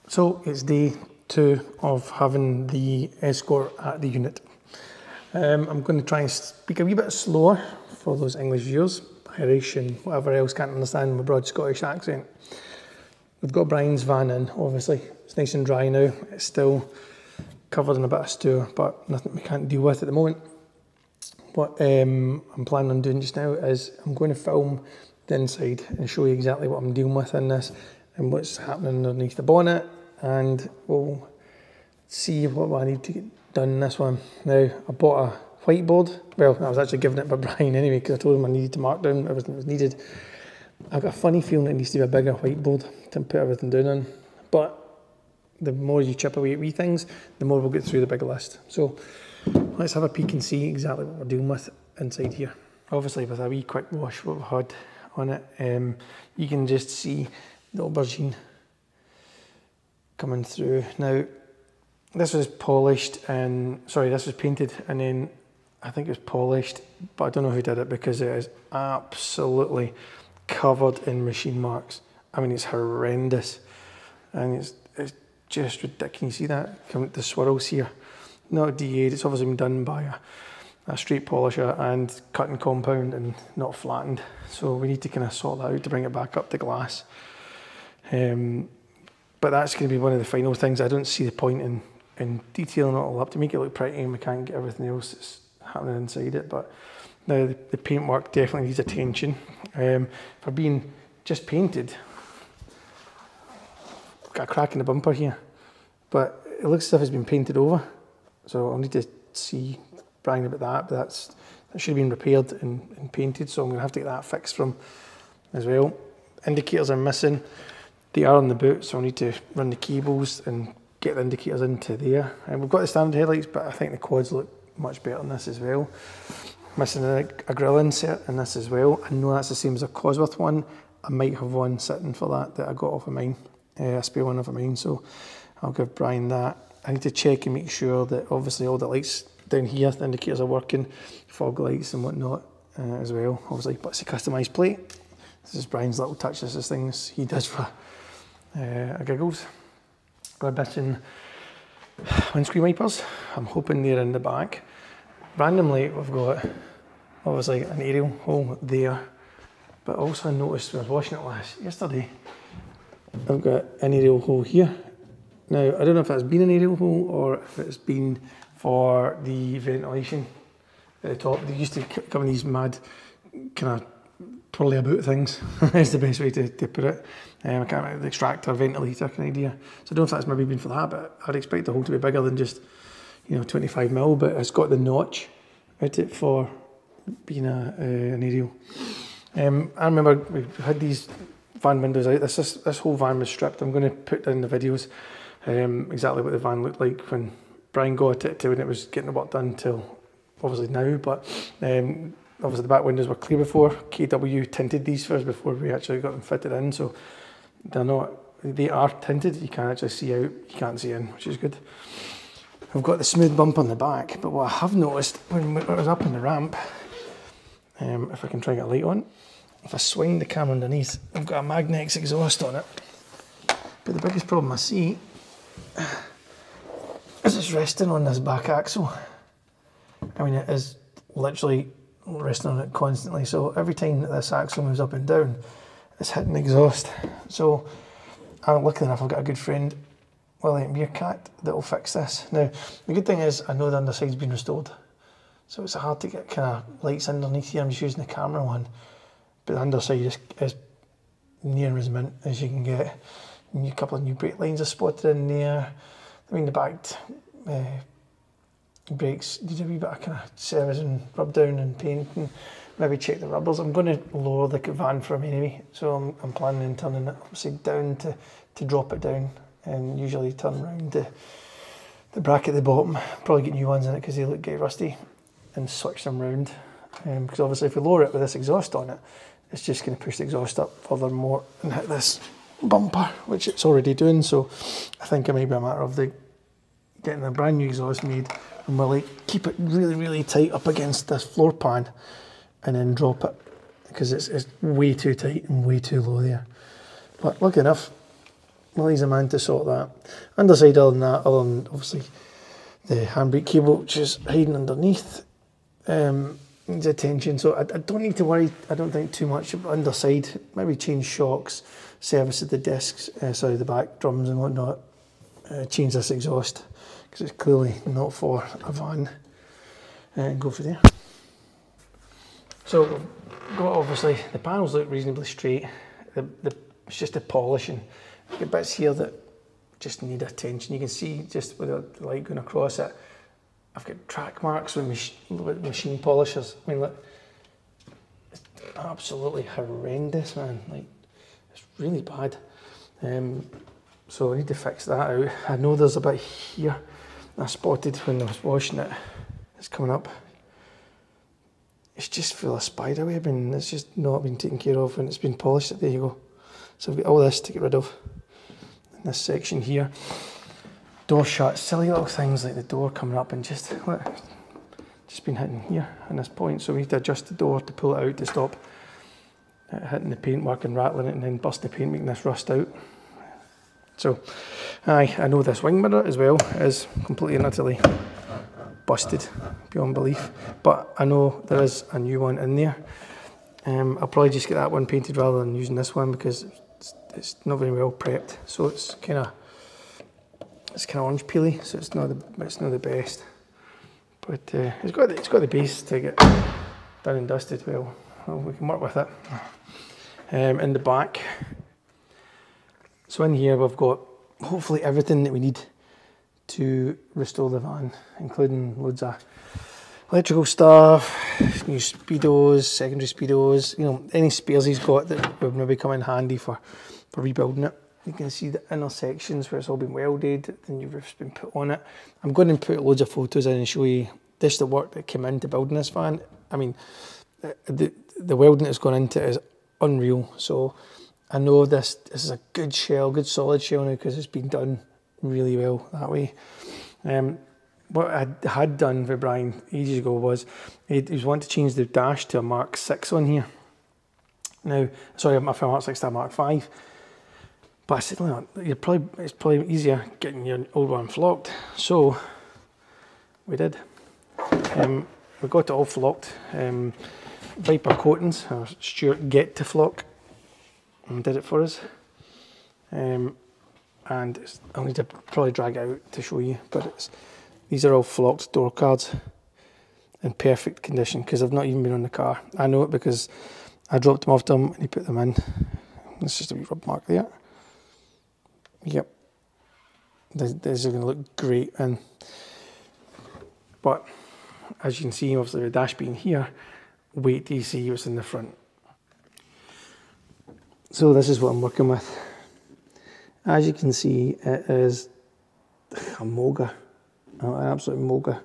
So it's day 2 of having the Escort at the unit. I'm going to try and speak a wee bit slower for those English viewers, Irish and whatever else can't understand my broad Scottish accent. We've got Brian's van in, obviously. It's nice and dry now. It's still covered in a bit of stour, but nothing we can't deal with at the moment. What I'm planning on doing just now is I'm going to film the inside and show you exactly what I'm dealing with in this and what's happening underneath the bonnet, and we'll see what I need to get done in this one. Now, I bought a whiteboard. Well, I was actually given it by Brian anyway, because I told him I needed to mark down everything that was needed. I've got a funny feeling it needs to be a bigger whiteboard to put everything down on, but the more you chip away at wee things, the more we'll get through the big list. So let's have a peek and see exactly what we're dealing with inside here. Obviously, with a wee quick wash what we've had on it, you can just see the aubergine coming through. Now, this was polished and, sorry, this was painted and then I think it was polished, but I don't know who did it because it is absolutely covered in machine marks. I mean, it's horrendous and it's just ridiculous. You see that? The swirls here. Not DA'd, it's obviously been done by a straight polisher and cut in compound and not flattened. So we need to kind of sort that out to bring it back up to glass. But that's going to be one of the final things. I don't see the point in detailing it all up to make it look pretty, and we can't get everything else that's happening inside it. But now the paintwork definitely needs attention. For being just painted, got a crack in the bumper here, but it looks as if it's been painted over. So I'll need to see Brian about that, but that should have been repaired and painted, so I'm going to have to get that fixed from as well. Indicators are missing. They are on the boot, so I need to run the cables and get the indicators into there. And we've got the standard headlights, but I think the quads look much better on this as well. Missing a grille insert in this as well. I know that's the same as a Cosworth one. I might have one sitting for that I got off of mine, a spare one off of mine, so I'll give Brian that. I need to check and make sure that obviously all the lights down here, the indicators are working, fog lights and whatnot as well, obviously, but it's a customised plate. This is Brian's little touch. This is things he does for giggles. Got a bit in windscreen wipers. I'm hoping they're in the back. Randomly, we've got obviously an aerial hole there, but also I noticed when I was washing it yesterday, I've got an aerial hole here. Now, I don't know if that's been an aerial hole or if it's been for the ventilation at the top. They used to come in these mad kind of twirly about things, is the best way to put it. I can't remember, the extractor, ventilator kind of idea. So I don't know if that's maybe been for that, but I'd expect the hole to be bigger than just, 25mm, but it's got the notch out it for being an aerial. I remember we had these van windows out. This whole van was stripped. I'm going to put in the videos exactly what the van looked like when Brian got it to when it was getting the work done till obviously now, but obviously the back windows were clear before. KW tinted these for us before we actually got them fitted in, so they are tinted. You can actually see out, you can't see in, which is good. I've got the smooth bump on the back, but what I have noticed when I was up in the ramp, if I can try and get a light on, if I swing the camera underneath, I've got a Magnex exhaust on it. But the biggest problem I see is it's resting on this back axle. I mean, it is literally resting on it constantly, so every time that this axle moves up and down, it's hitting the exhaust. So I'm lucky enough, I've got a good friend, William Meerkat, that will fix this. Now, the good thing is I know the underside's been restored, so it's hard to get kind of lights underneath here. I'm just using the camera one, but the underside is near as mint as you can get. A couple of new brake lines are spotted in there. I mean, the back brakes need a wee bit of kind of service and rub down and paint, and maybe check the rubbers. I'm going to lower the van for him anyway, so I'm planning on turning it upside down to drop it down, and usually turn around the bracket at the bottom. Probably get new ones in it because they look get rusty, and switch them round. Because obviously if we lower it with this exhaust on it, it's just going to push the exhaust up furthermore and hit this bumper, which it's already doing. So I think it may be a matter of getting a brand new exhaust made, and we'll keep it really, really tight up against this floor pan and then drop it because it's way too tight and way too low there. But lucky enough, Millie's a man to sort that. Underside, other than that, other than obviously the handbrake cable, which is hiding underneath, needs attention. So I don't need to worry, I don't think, too much about underside. Maybe change shocks, service of the discs, sorry, the back drums and whatnot. Change this exhaust, because it's clearly not for a van. And go for there. So we've got, obviously, the panels look reasonably straight. It's just the polishing. You've got bits here that just need attention. You can see just with the light going across it, I've got track marks with machine polishers. I mean, look, it's absolutely horrendous, man. Like, it's really bad. So I need to fix that out. I know there's a bit here I spotted when I was washing it. It's coming up. It's just full of spider webbing. It's just not been taken care of when it's been polished. There you go. So I've got all this to get rid of. In this section here. Door shut. Silly little things like the door coming up and just been hitting here in this point. So we need to adjust the door to pull it out to stop it hitting the paintwork and rattling it and then bust the paint, making this rust out. So, I know this wing mirror as well is completely and utterly busted beyond belief, but I know there is a new one in there. I'll probably just get that one painted rather than using this one because it's not very well prepped. So it's kind of orange peely, so it's not the best. But it's got the base to get done and dusted. Well, we can work with it. In the back. So in here we've got hopefully everything that we need to restore the van, including loads of electrical stuff, new speedos, secondary speedos, you know, any spares he's got that would maybe come in handy for rebuilding it. You can see the inner sections where it's all been welded, the new roof's been put on it. I'm going to put loads of photos in and show you the work that came into building this van. I mean, the welding that's gone into it is unreal. So I know this is a good shell, good solid shell now because it's been done really well that way. What I had done for Brian ages ago was he was wanting to change the dash to a Mark 6 on here. Now, sorry, my Mark 6 to a Mark 5. But I said, look, it's probably easier getting your old one flocked. So we did. We got it all flocked. Viper Coatings, Stuart Get to Flock, and did it for us. And I'll need to probably drag it out to show you, but these are all flocked door cards in perfect condition because they've not even been on the car. I know it because I dropped them off to him and he put them in. It's just a wee rub mark there. Yep, these are going to look great. But as you can see, obviously the dash being here, wait till you see what's in the front. So this is what I'm working with. As you can see, it is a Moga, an absolute Moga.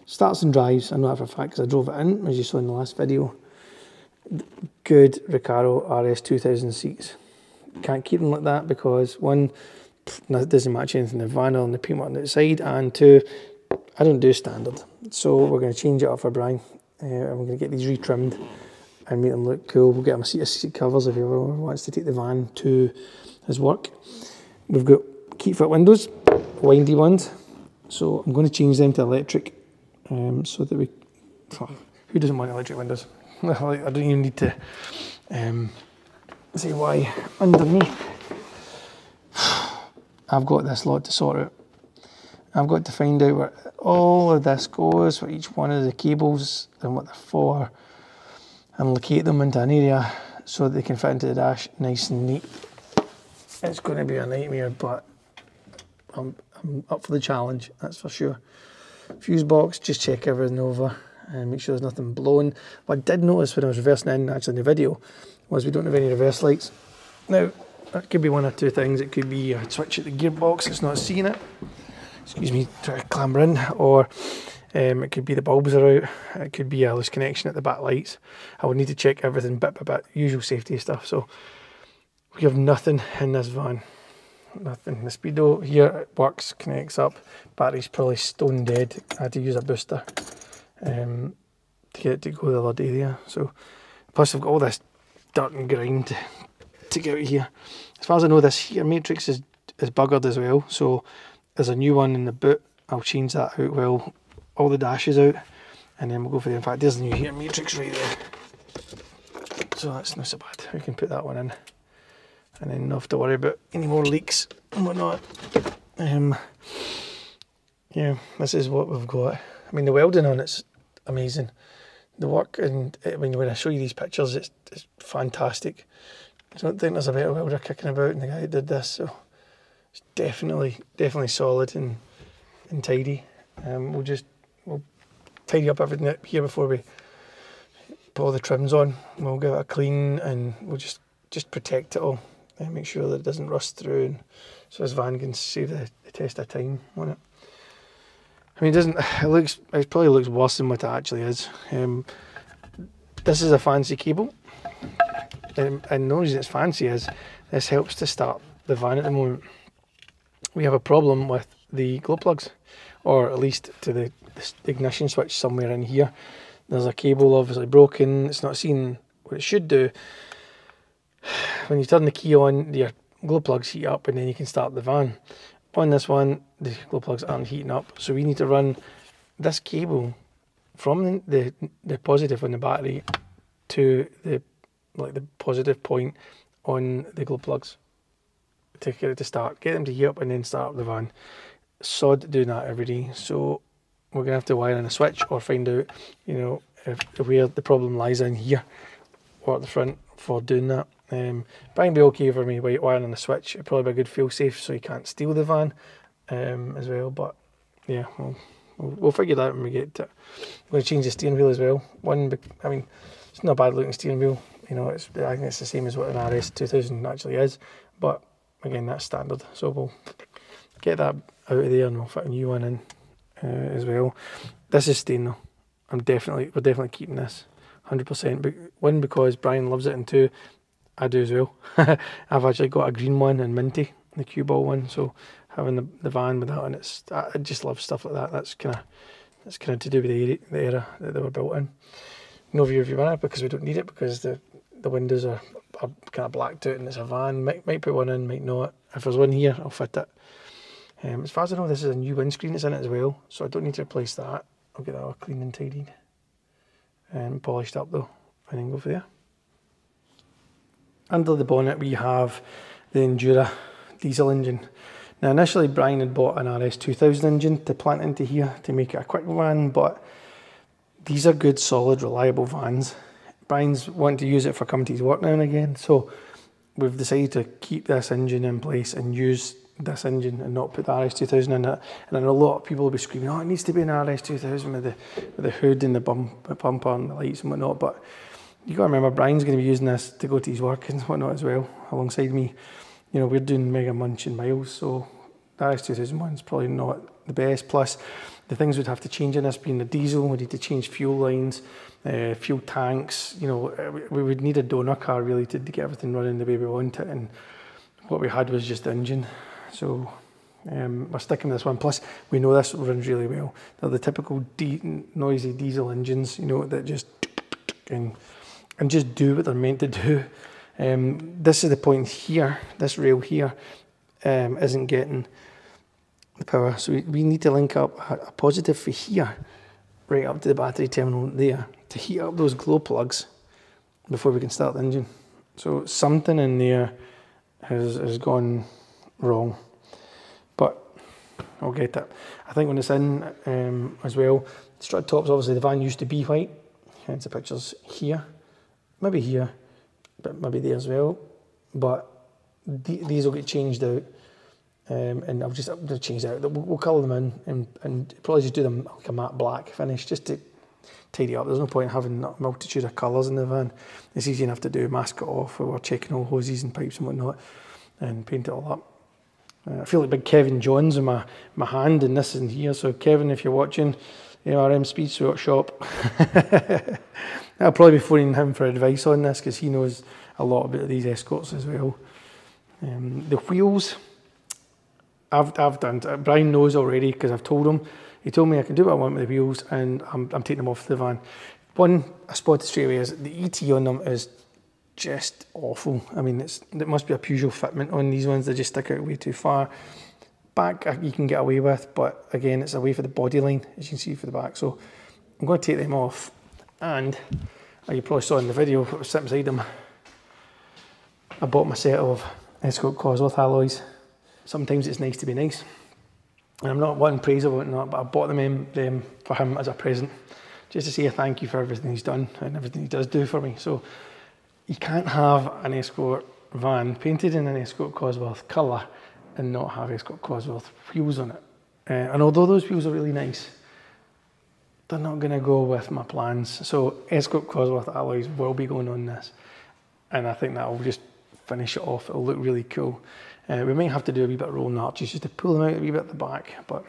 Starts and drives, I know that for a fact because I drove it in, as you saw in the last video. Good Recaro RS 2000 seats. Can't keep them like that because one, it doesn't match anything in the van or on the paintwork on the outside, and two, I don't do standard. So we're going to change it up for Brian, and we're going to get these retrimmed and make them look cool. We'll get him a seat covers if he ever wants to take the van to his work. We've got keep fit windows, windy ones, so I'm going to change them to electric, so that we, who doesn't want electric windows? I don't even need to say why. Underneath, I've got this lot to sort out. I've got to find out where all of this goes, for each one of the cables and what they're for, and locate them into an area so that they can fit into the dash nice and neat. It's going to be a nightmare, but I'm up for the challenge, that's for sure. Fuse box, just check everything over and make sure there's nothing blown. What I did notice when I was reversing in, actually in the video, was we don't have any reverse lights. Now, that could be one or two things. It could be a switch at the gearbox, it's not seeing it. Excuse me, try to clamber in, or it could be the bulbs are out, it could be a loose connection at the back lights. I would need to check everything bit by bit, usual safety stuff. So we have nothing in this van, nothing. The speedo here, it works, connects up, battery's probably stone dead. I had to use a booster to get it to go the other day there. So Plus I've got all this dirt and grime to get out of here. As far as I know, this here matrix is buggered as well, so there's a new one in the boot. I'll change that out while all the dash is out, and then we'll go for the, in fact there's the new here matrix right there. So that's not so bad. We can put that one in, and then not have to worry about any more leaks and whatnot. Yeah, this is what we've got. I mean, the welding on it's amazing. The work, and when I show you these pictures, it's fantastic. I don't think there's a better welder kicking about than the guy who did this. So it's definitely solid and tidy. We'll tidy up everything up here before we put all the trims on. We'll give it a clean, and we'll just protect it all and make sure that it doesn't rust through, and so this van can save the test of time on it. I mean, it probably looks worse than what it actually is. This is a fancy cable, and the reason it's fancy is this helps to start the van at the moment. We have a problem with the glow plugs, or at least to the ignition switch somewhere in here. There's a cable obviously broken, it's not seeing what it should do. When you turn the key on, your glow plugs heat up and then you can start the van. On this one, the glow plugs aren't heating up, so we need to run this cable from the positive on the battery to the positive point on the glow plugs to get it to start, get them to heat up and then start up the van. Sod doing that every day, so we're gonna have to wire in a switch or find out, you know, where the problem lies in here or at the front for doing that. But it'd be okay for me wiring in a switch. It'd probably be a good fail safe so you can't steal the van as well. But yeah, we'll figure that out when we get to it. I'm going to change the steering wheel as well. I mean, it's not a bad looking steering wheel. You know, I think it's the same as what an RS 2000 actually is. But again, that's standard. So we'll get that out of there and we'll fit a new one in as well. This is staying though. We're definitely keeping this 100%. But one, because Brian loves it, and two, I do as well. I've actually got a green one and minty, the cue ball one. So having the van with that on, I just love stuff like that. That's kind of to do with the era that they were built in. No view of your it because we don't need it, because the windows are kind of blacked out and it's a van. Might put one in, might not. If there's one here, I'll fit it. As far as I know, this is a new windscreen that's in it as well, so I don't need to replace that. I'll get that all clean and tidied and polished up though, and then go for there. Under the bonnet we have the Endura diesel engine. Now initially Brian had bought an RS 2000 engine to plant into here to make it a quick van, but these are good, solid, reliable vans. Brian's wanting to use it for coming to his work now and again, so we've decided to keep this engine in place and use this engine and not put the RS 2000 in it. And I know a lot of people will be screaming, oh, it needs to be an RS 2000 with the hood and the bumper and the lights and whatnot, but you got to remember Brian's going to be using this to go to his work and whatnot as well, alongside me. You know, we're doing mega munching miles, so the RS 2001 is probably not the best. Plus, the things we'd have to change in this being the diesel, we need to change fuel lines, fuel tanks. You know, we would need a donor car really to get everything running the way we want it, and what we had was just the engine. So we're sticking with this one. Plus, we know this runs really well. They're the typical noisy diesel engines, you know, that just and just do what they're meant to do. This is the point here, this rail here isn't getting the power, so we need to link up a positive for here right up to the battery terminal there to heat up those glow plugs before we can start the engine. So something in there has gone wrong, but I'll get it. I think when it's in as well, strut tops, obviously the van used to be white, hence the pictures here. Maybe here, but maybe there as well. But these will get changed out, and I'll just change that out. We'll colour them in and probably just do them like a matte black finish just to tidy up. There's no point in having a multitude of colours in the van. It's easy enough to do, mask it off while we're checking all hoses and pipes and whatnot, and paint it all up. I feel like big Kevin Johns in my hand, and this in here. So Kevin, if you're watching, ARM Speed Shop. I'll probably be phoning him for advice on this because he knows a lot about these Escorts as well. The wheels, I've done. Brian knows already because I've told him. He told me I can do what I want with the wheels, and I'm taking them off the van. One I spotted straight away is the ET on them is just awful. I mean, it must be a Peugeot fitment on these ones. They just stick out way too far. Back you can get away with, but again, it's away for the body line, as you can see for the back. So I'm going to take them off, and you probably saw in the video what was sitting beside them. I bought my set of Escort Cosworth alloys. Sometimes it's nice to be nice, and I'm not wanting praise about that, but I bought them for him as a present, just to say a thank you for everything he's done and everything he does do for me. So you can't have an Escort van painted in an Escort Cosworth colour and not have Escort Cosworth wheels on it. And although those wheels are really nice, they're not going to go with my plans. So Escort Cosworth alloys will be going on this, and I think that will just finish it off. It'll look really cool. We might have to do a wee bit of rolling arches just to pull them out a wee bit at the back, but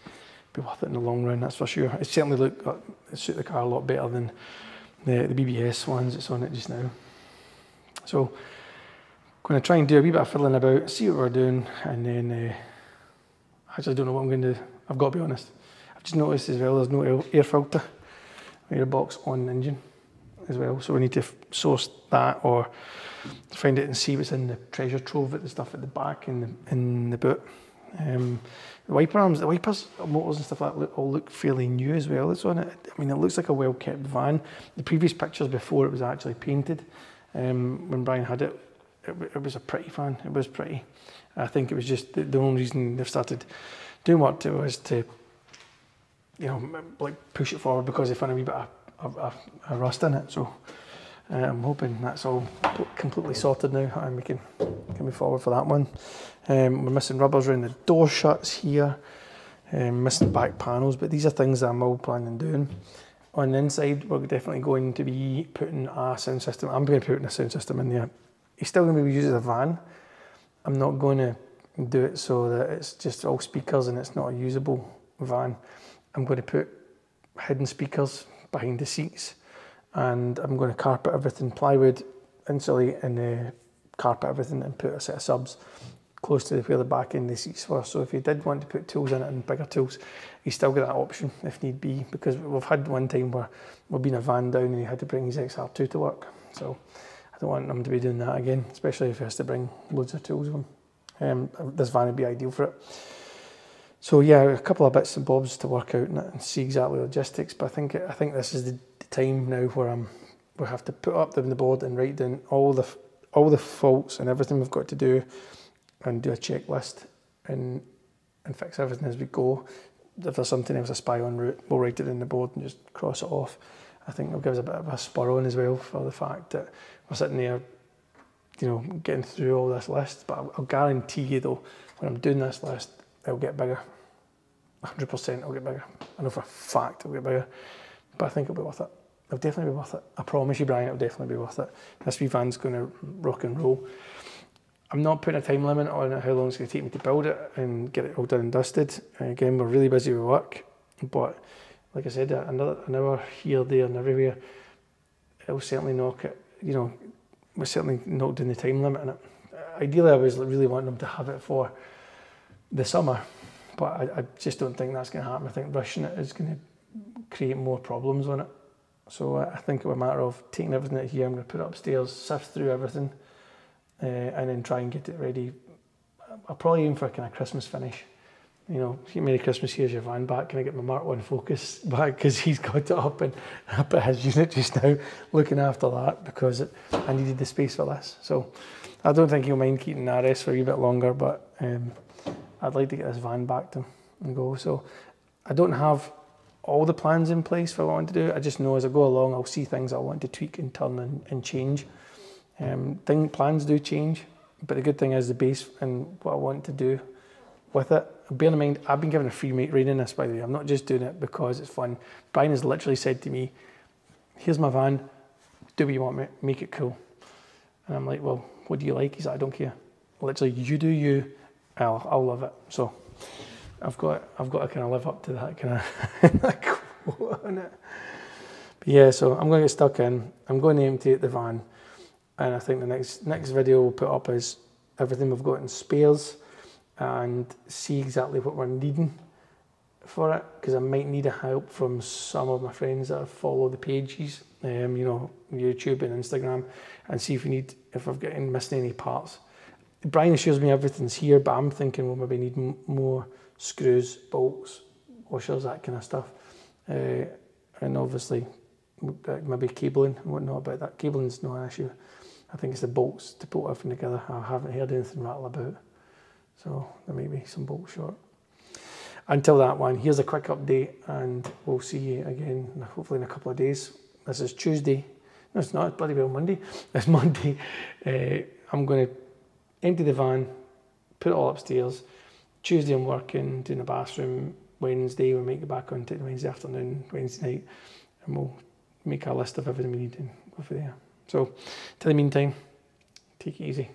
it'll be worth it in the long run, that's for sure. It certainly suit the car a lot better than the BBS ones that's on it just now. So I'm going to try and do a wee bit of fiddling about, see what we're doing, and then I just don't know what I'm going to do. I've got to be honest. I've just noticed as well there's no air filter, air box on the engine as well, so we need to source that or find it and see what's in the treasure trove at the stuff at the back in the boot. The wiper arms, the wipers, motors and stuff like that all look fairly new as well. It's on it. I mean, it looks like a well kept van. The previous pictures before it was actually painted, when Brian had it, it was a pretty van. It was pretty. I think it was just the only reason they've started doing work to it was to, you know, like push it forward because they found a wee bit of rust in it. So I'm hoping that's all completely sorted now and we can move forward for that one. We're missing rubbers around the door shuts here, missing back panels, but these are things that I'm all planning on doing. On the inside, we're definitely going to be putting a sound system. I'm going to be putting a sound system in there. It's still going to be used as a van. I'm not going to do it so that it's just all speakers and it's not a usable van. I'm going to put hidden speakers behind the seats, and I'm going to carpet everything, plywood, insulate and carpet everything, and put a set of subs close to where the back end of the seats were. So if you did want to put tools in it and bigger tools, you still get that option if need be, because we've had one time where we've been a van down and he had to bring his XR2 to work. So I don't want him to be doing that again, especially if he has to bring loads of tools with him. This van would be ideal for it. So yeah, a couple of bits and bobs to work out and see exactly the logistics, but I think this is the time now where we have to put up the board and write down all the faults and everything we've got to do, and do a checklist and fix everything as we go. If there's something else I spy on route, we'll write it in the board and just cross it off. I think it'll give us a bit of a spur on as well for the fact that we're sitting there, you know, getting through all this list. But I'll guarantee you though, when I'm doing this list, it'll get bigger. 100% it'll get bigger. I know for a fact it'll get bigger, but I think it'll be worth it. It'll definitely be worth it. I promise you, Brian, it'll definitely be worth it. This wee van's going to rock and roll. I'm not putting a time limit on how long it's going to take me to build it and get it all done and dusted. Again, we're really busy with work, but like I said, an hour here, there and everywhere, it'll certainly knock it, you know, we're certainly knocked in the time limit on it. Ideally, I was really wanting them to have it for the summer, but I just don't think that's going to happen. I think rushing it is going to create more problems on it. So I think it was a matter of taking everything out here, I'm going to put it upstairs, sift through everything, and then try and get it ready. I'll probably aim for a kind of Christmas finish. You know, Merry Christmas, here's your van back. Can I get my Mark 1 Focus back? Because he's got it up at his unit just now, looking after that, because I needed the space for this. So I don't think he'll mind keeping the RS for a wee bit longer, but I'd like to get this van back to him and go. So I don't have all the plans in place for what I want to do. I just know as I go along, I'll see things I want to tweak and turn and change. Plans do change, but the good thing is the base and what I want to do with it. Bear in mind, I've been given a free rein in this, by the way. I'm not just doing it because it's fun. Brian has literally said to me, here's my van, do what you want, make it cool. And I'm like, well, what do you like? He's like, I don't care. Literally, you do you, I'll love it. So I've got to kind of live up to that kind of that quote on it. But yeah, so I'm going to get stuck in. I'm going to empty out the van. And I think the next video we'll put up is everything we've got in spares and see exactly what we're needing for it, because I might need a help from some of my friends that follow the pages, you know, YouTube and Instagram, and see if I've got missing any parts. Brian assures me everything's here, but I'm thinking we'll maybe need more screws, bolts, washers, that kind of stuff. And obviously maybe cabling and whatnot, but that cabling's no issue. I think it's the bolts to put everything together. I haven't heard anything rattle about, so there may be some bolts short. Until that one, here's a quick update, and we'll see you again hopefully in a couple of days. This is Tuesday. No, it's not. It's bloody well Monday. It's Monday. I'm going to empty the van, put it all upstairs. Tuesday I'm working, doing the bathroom. Wednesday we might get back onto it Wednesday afternoon, Wednesday night, and we'll make a list of everything we need and go for there. So, till the meantime, take it easy.